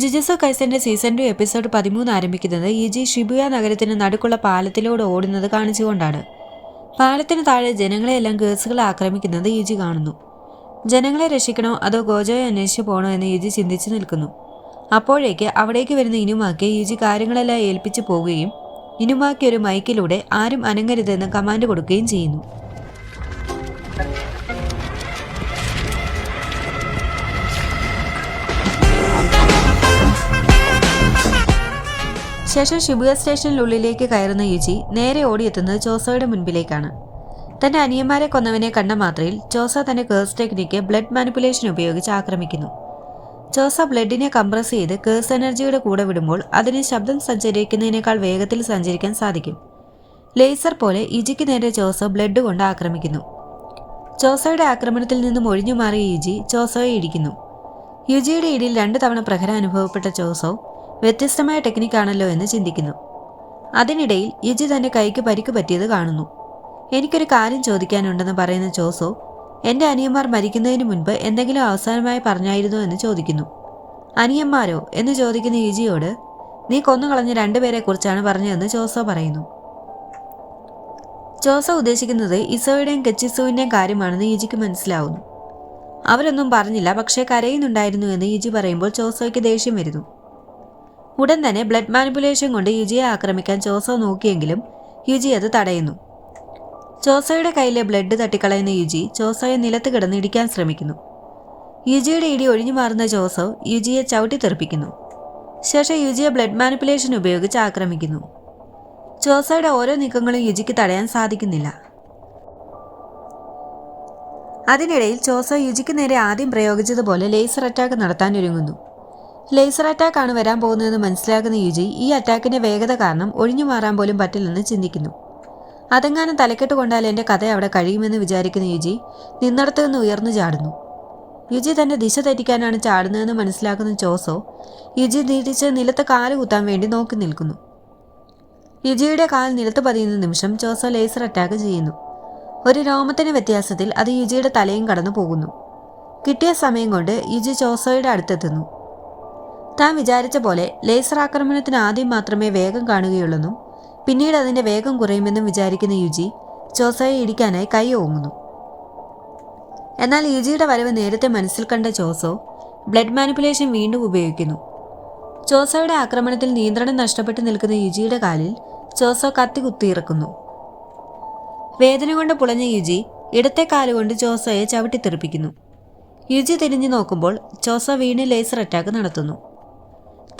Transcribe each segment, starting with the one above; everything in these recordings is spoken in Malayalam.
ജുജുത്സു കൈസന്റെ സീസൺ 2 എപ്പിസോഡ് 13 ആരംഭിക്കുന്നത് യുജി ഷിബുയ നഗരത്തിന് നടുക്കുള്ള പാലത്തിലൂടെ ഓടുന്നത് കാണിച്ചുകൊണ്ടാണ്. പാലത്തിന് താഴെ ജനങ്ങളെയെല്ലാം ഗേൾസുകൾ ആക്രമിക്കുന്നത് യുജി കാണുന്നു. ജനങ്ങളെ രക്ഷിക്കണോ അതോ ഗോജോയെ അന്വേഷിച്ചു പോകണോ എന്ന് യുജി ചിന്തിച്ചു നിൽക്കുന്നു. അപ്പോഴേക്ക് അവിടേക്ക് വരുന്ന ഇനുമാക്ക് യുജി കാര്യങ്ങളെല്ലാം ഏൽപ്പിച്ചു പോവുകയും ഇനുമാക്ക് ഒരു മൈക്കിലൂടെ ആരും അനങ്ങരുതെന്ന് കമാൻഡ് കൊടുക്കുകയും ചെയ്യുന്നു. ശേഷം ഷിബുയ സ്റ്റേഷനിലുള്ളിലേക്ക് കയറുന്ന യുജി നേരെ ഓടിയെത്തുന്നത് ചോസോയുടെ മുൻപിലേക്കാണ്. തന്റെ അനിയന്മാരെ കൊന്നവനെ കണ്ട മാത്രയിൽ ചോസ തന്റെ കേഴ്സ് ടെക്നിക്ക് ബ്ലഡ് മാനിപ്പുലേഷൻ ഉപയോഗിച്ച് ആക്രമിക്കുന്നു. ചോസ ബ്ലഡിനെ കംപ്രസ് ചെയ്ത് കേഴ്സ് എനർജിയുടെ കൂടെ വിടുമ്പോൾ അതിന് ശബ്ദം സഞ്ചരിക്കുന്നതിനേക്കാൾ വേഗത്തിൽ സഞ്ചരിക്കാൻ സാധിക്കും. ലേസർ പോലെ യുജിക്ക് നേരെ ചോസ ബ്ലഡ് കൊണ്ട് ആക്രമിക്കുന്നു. ചോസയുടെ ആക്രമണത്തിൽ നിന്നും ഒഴിഞ്ഞു മാറിയ യുജി ചോസോയെ ഇടിക്കുന്നു. യുജിയുടെ ഇടിയിൽ 2 തവണ പ്രഹരം അനുഭവപ്പെട്ട ചോസോ വ്യത്യസ്തമായ ടെക്നിക്കാണല്ലോ എന്ന് ചിന്തിക്കുന്നു. അതിനിടയിൽ യുജി തന്റെ കൈക്ക് പരിക്ക് പറ്റിയത് കാണുന്നു. എനിക്കൊരു കാര്യം ചോദിക്കാനുണ്ടെന്ന് പറയുന്ന ചോസോ എന്റെ അനിയന്മാർ മരിക്കുന്നതിന് മുൻപ് എന്തെങ്കിലും അവസാനമായി പറഞ്ഞായിരുന്നോ എന്ന് ചോദിക്കുന്നു. അനിയന്മാരോ എന്ന് ചോദിക്കുന്ന യുജിയോട് നീ കൊന്നുകളഞ്ഞ 2 പേരെ കുറിച്ചാണ് പറഞ്ഞതെന്ന് ചോസോ പറയുന്നു. ചോസോ ഉദ്ദേശിക്കുന്നത് ഇസോയുടെയും കെച്ചിസുവിന്റെയും കാര്യമാണെന്ന് യുജിക്ക് മനസ്സിലാവുന്നു. അവരൊന്നും പറഞ്ഞില്ല, പക്ഷേ കരയുന്നുണ്ടായിരുന്നു എന്ന് യുജി പറയുമ്പോൾ ചോസോയ്ക്ക് ദേഷ്യം വരുന്നു. ഉടൻ തന്നെ ബ്ലഡ് മാനിപ്പുലേഷൻ കൊണ്ട് യുജിയെ ആക്രമിക്കാൻ ചോസോ നോക്കിയെങ്കിലും യുജി അത് തടയുന്നു. ചോസോയുടെ കയ്യിലെ ബ്ലഡ് തട്ടിക്കളയുന്ന യുജി ചോസോയെ നിലത്ത് കിടന്ന് ഇടിക്കാൻ ശ്രമിക്കുന്നു. യുജിയുടെ ഇടി ഒഴിഞ്ഞു മാറുന്ന ചോസോ യുജിയെ ചവിട്ടി തെറിപ്പിക്കുന്നു. ശേഷം യുജിയെ ബ്ലഡ് മാനിപ്പുലേഷൻ ഉപയോഗിച്ച് ആക്രമിക്കുന്നു. ചോസോയുടെ ഓരോ നീക്കങ്ങളും യുജിക്ക് തടയാൻ സാധിക്കുന്നില്ല. അതിനിടയിൽ ചോസോ യുജിക്ക് നേരെ ആദ്യം പ്രയോഗിച്ചതുപോലെ ലേസർ അറ്റാക്ക് നടത്താനൊരുങ്ങുന്നു. ലേസർ അറ്റാക്കാണ് വരാൻ പോകുന്നതെന്ന് മനസ്സിലാക്കുന്ന യുജി ഈ അറ്റാക്കിന്റെ വേഗത കാരണം ഒഴിഞ്ഞു മാറാൻ പോലും പറ്റില്ലെന്ന് ചിന്തിക്കുന്നു. അതെങ്ങാനും തലക്കെട്ട് കൊണ്ടാൽ എന്റെ കഥ അവിടെ കഴിയുമെന്ന് വിചാരിക്കുന്ന യുജി നിന്നിടത്തു നിന്ന് ഉയർന്നു ചാടുന്നു. യുജി തന്റെ ദിശ തെറ്റിക്കാനാണ് ചാടുന്നതെന്ന് മനസ്സിലാക്കുന്ന ചോസോ യുജി നീട്ടിച്ച് നിലത്ത് കാല് കുത്താൻ വേണ്ടി നോക്കി നിൽക്കുന്നു. യുജിയുടെ കാൽ നിലത്ത് പതിയുന്ന നിമിഷം ചോസോ ലേസർ അറ്റാക്ക് ചെയ്യുന്നു. ഒരു രോമത്തിന് വ്യത്യാസത്തിൽ അത് യുജിയുടെ തലയും കടന്നു പോകുന്നു. കിട്ടിയ സമയം കൊണ്ട് യുജി ചോസോയുടെ അടുത്തെത്തുന്നു. താൻ വിചാരിച്ച പോലെ ലേസർ ആക്രമണത്തിന് ആദ്യം മാത്രമേ വേഗം കാണുകയുള്ളെന്നും പിന്നീട് അതിന്റെ വേഗം കുറയുമെന്നും വിചാരിക്കുന്ന യുജി ചോസോയെ ഇടിക്കാനായി കൈ ഓങ്ങുന്നു. എന്നാൽ യുജിയുടെ വരവ് നേരത്തെ മനസ്സിൽ കണ്ട ചോസോ ബ്ലഡ് മാനിപ്പുലേഷൻ വീണ്ടും ഉപയോഗിക്കുന്നു. ചോസോയുടെ ആക്രമണത്തിൽ നിയന്ത്രണം നഷ്ടപ്പെട്ട് നിൽക്കുന്ന യുജിയുടെ കാലിൽ ചോസോ കത്തി കുത്തിയിറക്കുന്നു. വേദന കൊണ്ട് പുളഞ്ഞ യുജി ഇടത്തെ കാലുകൊണ്ട് ചോസോയെ ചവിട്ടിത്തെറിപ്പിക്കുന്നു. യുജി തിരിഞ്ഞു നോക്കുമ്പോൾ ചോസോ വീണ്ടും ലേസർ അറ്റാക്ക് നടത്തുന്നു.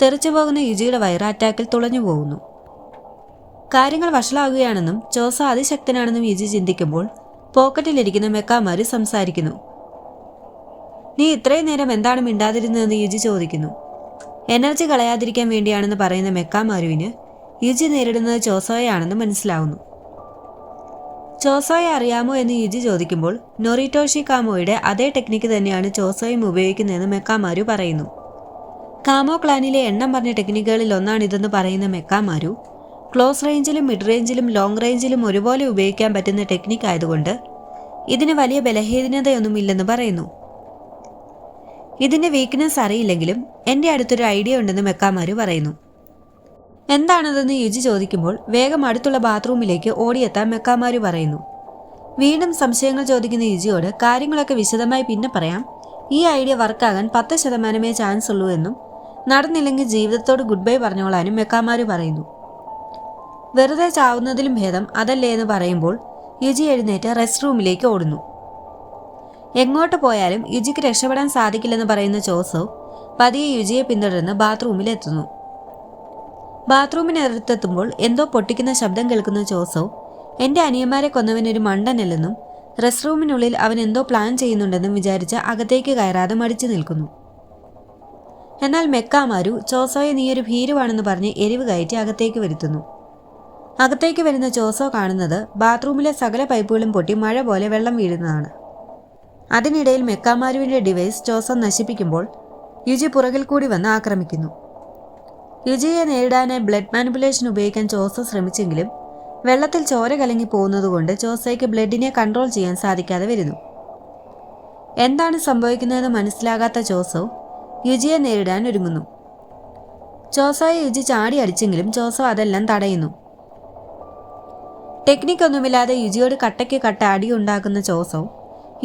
തെറിച്ചു പോകുന്ന യുജിയുടെ വയറ് അറ്റാക്കിൽ തുളഞ്ഞു പോകുന്നു. കാര്യങ്ങൾ വഷളാകുകയാണെന്നും ചോസോ അതിശക്തനാണെന്നും യുജി ചിന്തിക്കുമ്പോൾ പോക്കറ്റിലിരിക്കുന്ന മെക്കാമാര് സംസാരിക്കുന്നു. നീ ഇത്രയും നേരം എന്താണ് മിണ്ടാതിരുന്നതെന്ന് യുജി ചോദിക്കുന്നു. എനർജി കളയാതിരിക്കാൻ വേണ്ടിയാണെന്ന് പറയുന്ന മെക്കാമാരുവിന് യുജി നേരിടുന്നത് ചോസോയാണെന്ന് മനസ്സിലാവുന്നു. ചോസോയെ അറിയാമോ എന്ന് യുജി ചോദിക്കുമ്പോൾ നൊറിറ്റോഷി കാമോയുടെ അതേ ടെക്നിക്ക് തന്നെയാണ് ചോസോയും ഉപയോഗിക്കുന്നതെന്ന് മെക്കാമാരു പറയുന്നു. കാമോ ക്ലാനിലെ എണ്ണം പറഞ്ഞ ടെക്നിക്കുകളിൽ ഒന്നാണിതെന്ന് പറയുന്ന മെക്കാമാരു ക്ലോസ് റേഞ്ചിലും മിഡ് റേഞ്ചിലും ലോങ് റേഞ്ചിലും ഒരുപോലെ ഉപയോഗിക്കാൻ പറ്റുന്ന ടെക്നിക്ക് ആയതുകൊണ്ട് ഇതിന് വലിയ ബലഹീനതയൊന്നുമില്ലെന്ന് പറയുന്നു. ഇതിന്റെ വീക്ക്നെസ് അറിയില്ലെങ്കിലും എൻ്റെ അടുത്തൊരു ഐഡിയ ഉണ്ടെന്ന് മെക്കാമാരു പറയുന്നു. എന്താണതെന്ന് യുജി ചോദിക്കുമ്പോൾ വേഗം അടുത്തുള്ള ബാത്റൂമിലേക്ക് ഓടിയെത്താൻ മെക്കാമാരു പറയുന്നു. വീണ്ടും സംശയങ്ങൾ ചോദിക്കുന്ന യുജിയോട് കാര്യങ്ങളൊക്കെ വിശദമായി പിന്നെ പറയാം, ഈ ഐഡിയ വർക്കാകാൻ 10% ചാൻസ് ഉള്ളൂ എന്നും നടന്നില്ലെങ്കിൽ ജീവിതത്തോട് ഗുഡ് ബൈ പറഞ്ഞോളാനും മെക്കാമാരു പറയുന്നു. വെറുതെ ചാവുന്നതിലും ഭേദം അതല്ലേ എന്ന് പറയുമ്പോൾ യുജി എഴുന്നേറ്റ് റെസ്റ്റ് റൂമിലേക്ക് ഓടുന്നു. എങ്ങോട്ട് പോയാലും യുജിക്ക് രക്ഷപ്പെടാൻ സാധിക്കില്ലെന്ന് പറയുന്ന ചോസോ പതിയെ യുജിയെ പിന്തുടർന്ന് ബാത്റൂമിലെത്തുന്നു. ബാത്റൂമിനടുത്തെത്തുമ്പോൾ എന്തോ പൊട്ടിക്കുന്ന ശബ്ദം കേൾക്കുന്ന ചോസോ എന്റെ അനിയന്മാരെ കൊന്നവനൊരു മണ്ടനല്ലെന്നും റെസ്റ്റ് റൂമിനുള്ളിൽ അവൻ എന്തോ പ്ലാൻ ചെയ്യുന്നുണ്ടെന്നും വിചാരിച്ച് അകത്തേക്ക് കയറാതെ മടിച്ചു നിൽക്കുന്നു. എന്നാൽ മെക്കാമാരു ചോസോയെ നീയൊരു ഭീരുവാണെന്ന് പറഞ്ഞ് എരിവ് കയറ്റി അകത്തേക്ക് വരുത്തുന്നു. അകത്തേക്ക് വരുന്ന ചോസോ കാണുന്നത് ബാത്റൂമിലെ സകല പൈപ്പുകളും പൊട്ടി മഴ പോലെ വെള്ളം വീഴുന്നതാണ്. അതിനിടയിൽ മെക്കാമാരുവിന്റെ ഡിവൈസ് ചോസോ നശിപ്പിക്കുമ്പോൾ യുജി പുറകിൽ കൂടി വന്ന് ആക്രമിക്കുന്നു. യുജിയെ നേരിടാനായി ബ്ലഡ് മാനിപ്പുലേഷൻ ഉപയോഗിക്കാൻ ചോസോ ശ്രമിച്ചെങ്കിലും വെള്ളത്തിൽ ചോര കലങ്ങി പോകുന്നതുകൊണ്ട് ചോസോയ്ക്ക് ബ്ലഡിനെ കൺട്രോൾ ചെയ്യാൻ സാധിക്കാതെ വരുന്നു. എന്താണ് സംഭവിക്കുന്നതെന്ന് മനസ്സിലാകാത്ത ചോസോ യുജിയെ നേരിടാൻ ഒരുങ്ങുന്നു. ചോസോയെ യുജി ചാടി അടിച്ചെങ്കിലും ചോസോ അതെല്ലാം തടയുന്നു. ടെക്നിക്കൊന്നുമില്ലാതെ യുജിയോട് കട്ടയ്ക്ക് കട്ട അടിയുണ്ടാക്കുന്ന ചോസോ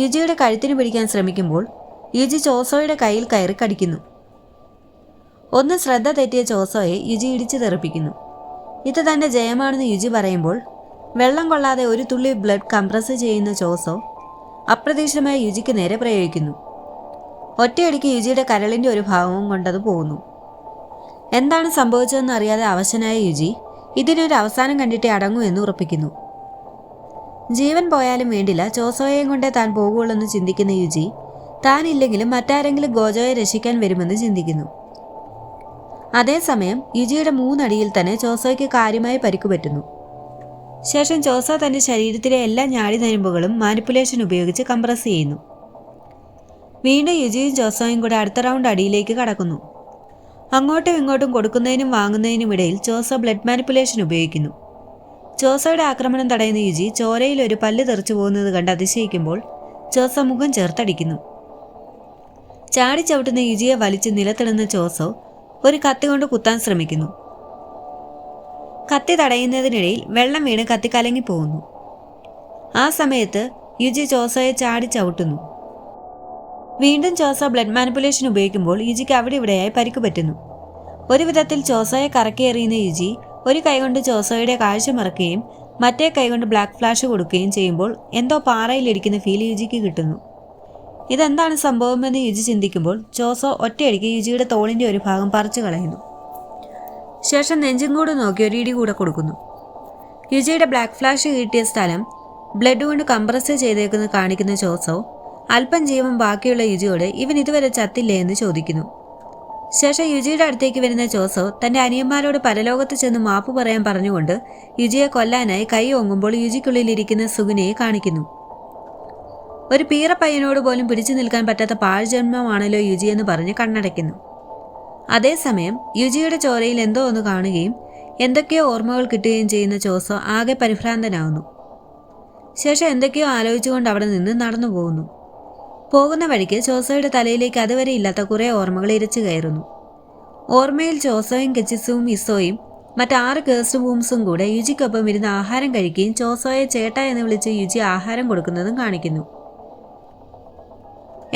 യുജിയുടെ കഴുത്തിന് പിടിക്കാൻ ശ്രമിക്കുമ്പോൾ യുജി ചോസോയുടെ കയ്യിൽ കയറി കടിക്കുന്നു. ഒന്ന് ശ്രദ്ധ തെറ്റിയ ചോസോയെ യുജി ഇടിച്ചു തെറിപ്പിക്കുന്നു. ഇത് തൻ്റെ ജയമാണെന്ന് യുജി പറയുമ്പോൾ വെള്ളം കൊള്ളാതെ ഒരു തുള്ളി ബ്ലഡ് കംപ്രസ് ചെയ്യുന്ന ചോസോ അപ്രതീക്ഷിതമായി യുജിക്ക് നേരെ പ്രയോഗിക്കുന്നു. ഒറ്റയടിക്ക് യുജിയുടെ കരളിൻ്റെ ഒരു ഭാഗവും കൊണ്ടത് പോകുന്നു. എന്താണ് സംഭവിച്ചതെന്ന് അറിയാതെ അവശനായ യുജി ഇതിനൊരു അവസാനം കണ്ടിട്ടേ അടങ്ങൂ എന്ന് ഉറപ്പിക്കുന്നു. ജീവൻ പോയാലും വേണ്ടില്ല, ചോസോയെയും കൊണ്ടേ താൻ പോകുള്ളെന്ന് ചിന്തിക്കുന്ന യുജി താനില്ലെങ്കിലും മറ്റാരെങ്കിലും ഗോജോയെ രക്ഷിക്കാൻ വരുമെന്ന് ചിന്തിക്കുന്നു. അതേസമയം യുജിയുടെ 3 അടിയിൽ തന്നെ ചോസോയ്ക്ക് കാര്യമായി പരിക്കു പറ്റുന്നു. ശേഷം ചോസോ തൻ്റെ ശരീരത്തിലെ എല്ലാ ഞാടിനരമ്പുകളും മാനിപ്പുലേഷൻ ഉപയോഗിച്ച് കംപ്രസ് ചെയ്യുന്നു. വീണ്ടും യുജിയും ചോസോയും കൂടെ അടുത്ത റൗണ്ട് അടിയിലേക്ക് കടക്കുന്നു. അങ്ങോട്ടും ഇങ്ങോട്ടും കൊടുക്കുന്നതിനും വാങ്ങുന്നതിനും ഇടയിൽ ചോസോ ബ്ലഡ് മാനിപ്പുലേഷൻ ഉപയോഗിക്കുന്നു. ചോസോയുടെ ആക്രമണം തടയുന്ന യുജി ചോരയിൽ ഒരു പല്ല് തെറിച്ചു പോകുന്നത് കണ്ട് അതിശയിക്കുമ്പോൾ ചോസോ മുഖം ചേർത്തടിക്കുന്നു. ചാടി ചവിട്ടുന്ന യുജിയെ വലിച്ച് നിലത്തിടുന്ന ചോസോ ഒരു കത്തി കൊണ്ട് കുത്താൻ ശ്രമിക്കുന്നു. കത്തി തടയുന്നതിനിടയിൽ വെള്ളം വീണ് കത്തി കലങ്ങിപ്പോകുന്നു. ആ സമയത്ത് യുജി ചോസോയെ ചാടി ചവിട്ടുന്നു. വീണ്ടും ചോസോ ബ്ലഡ് മാനിപ്പുലേഷൻ ഉപയോഗിക്കുമ്പോൾ യുജിക്ക് അവിടെ ഇവിടെയായി പരിക്കു പറ്റുന്നു. ഒരു വിധത്തിൽ ചോസോയെ കറക്കിയെറിയുന്ന യുജി ഒരു കൈകൊണ്ട് ചോസോയുടെ കാഴ്ച മറക്കുകയും മറ്റേ കൈകൊണ്ട് ബ്ലാക്ക് ഫ്ലാഷ് കൊടുക്കുകയും ചെയ്യുമ്പോൾ എന്തോ പാറയിലിരിക്കുന്ന ഫീൽ യുജിക്ക് കിട്ടുന്നു. ഇതെന്താണ് സംഭവമെന്ന് യുജി ചിന്തിക്കുമ്പോൾ ചോസോ ഒറ്റയടിക്ക് യുജിയുടെ തോളിൻ്റെ ഒരു ഭാഗം പറിച്ചു കളയുന്നു. ശേഷം നെഞ്ചും കൂടെ നോക്കി ഒരു ഇടി കൂടെ കൊടുക്കുന്നു. യുജിയുടെ ബ്ലാക്ക് ഫ്ലാഷ് കിട്ടിയ സ്ഥലം ബ്ലഡ് കൊണ്ട് കംപ്രസ് ചെയ്തേക്കുന്നത് കാണിക്കുന്ന ചോസോ അല്പം ജീവൻ ബാക്കിയുള്ള യുജിയോട് ഇവൻ ഇതുവരെ ചത്തില്ലേ എന്ന് ചോദിക്കുന്നു. ശേഷം യുജിയുടെ അടുത്തേക്ക് വരുന്ന ചോസോ തൻ്റെ അനിയന്മാരോട് പരലോകത്ത് ചെന്ന് മാപ്പ് പറയാൻ പറഞ്ഞുകൊണ്ട് യുജിയെ കൊല്ലാനായി കൈ ഓങ്ങുമ്പോൾ യുജിക്കുള്ളിലിരിക്കുന്ന സുഗുനയെ കാണിക്കുന്നു. ഒരു പീറപ്പയ്യനോട് പോലും പിടിച്ചു നിൽക്കാൻ പറ്റാത്ത പാഴ്ജന്മമാണല്ലോ യുജി എന്ന് പറഞ്ഞ് കണ്ണടയ്ക്കുന്നു. അതേസമയം യുജിയുടെ ചോരയിൽ എന്തോ ഒന്ന് കാണുകയും എന്തൊക്കെയോ ഓർമ്മകൾ കിട്ടുകയും ചെയ്യുന്ന ചോസോ ആകെ പരിഭ്രാന്തനാവുന്നു. ശേഷം എന്തൊക്കെയോ ആലോചിച്ചുകൊണ്ട് അവിടെ നിന്ന് നടന്നു പോകുന്ന വഴിക്ക് ചോസോയുടെ തലയിലേക്ക് അതുവരെ ഇല്ലാത്ത കുറേ ഓർമ്മകൾ ഇരച്ചു കയറുന്നു. ഓർമ്മയിൽ ചോസോയും കെച്ചിസുവും ഇസോയും മറ്റ്6 കേസ്റ്റ് ബൂംസും കൂടെ യുജിക്കൊപ്പം ഇരുന്ന് ആഹാരം കഴിക്കുകയും ചോസോയെ ചേട്ട എന്ന് വിളിച്ച് യുജി ആഹാരം കൊടുക്കുന്നതും കാണിക്കുന്നു.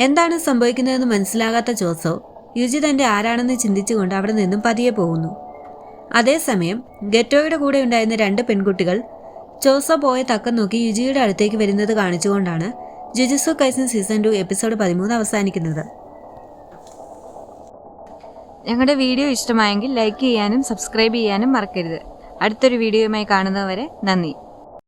എന്താണ് സംഭവിക്കുന്നതെന്ന് മനസ്സിലാകാത്ത ചോസോ യുജി തൻ്റെ ആരാണെന്ന് ചിന്തിച്ചുകൊണ്ട് അവിടെ നിന്നും പതിയെ പോകുന്നു. അതേസമയം ഗെറ്റോയുടെ കൂടെ ഉണ്ടായിരുന്ന 2 പെൺകുട്ടികൾ ചോസോ പോയ തക്കം നോക്കി യുജിയുടെ അടുത്തേക്ക് വരുന്നത് കാണിച്ചുകൊണ്ടാണ് ജുജുത്സു കൈസൻ സീസൺ 2 എപ്പിസോഡ് 13 അവസാനിക്കുന്നത്. ഞങ്ങളുടെ വീഡിയോ ഇഷ്ടമായെങ്കിൽ ലൈക്ക് ചെയ്യാനും സബ്സ്ക്രൈബ് ചെയ്യാനും മറക്കരുത്. അടുത്തൊരു വീഡിയോയുമായി കാണുന്നതുവരെ നന്ദി.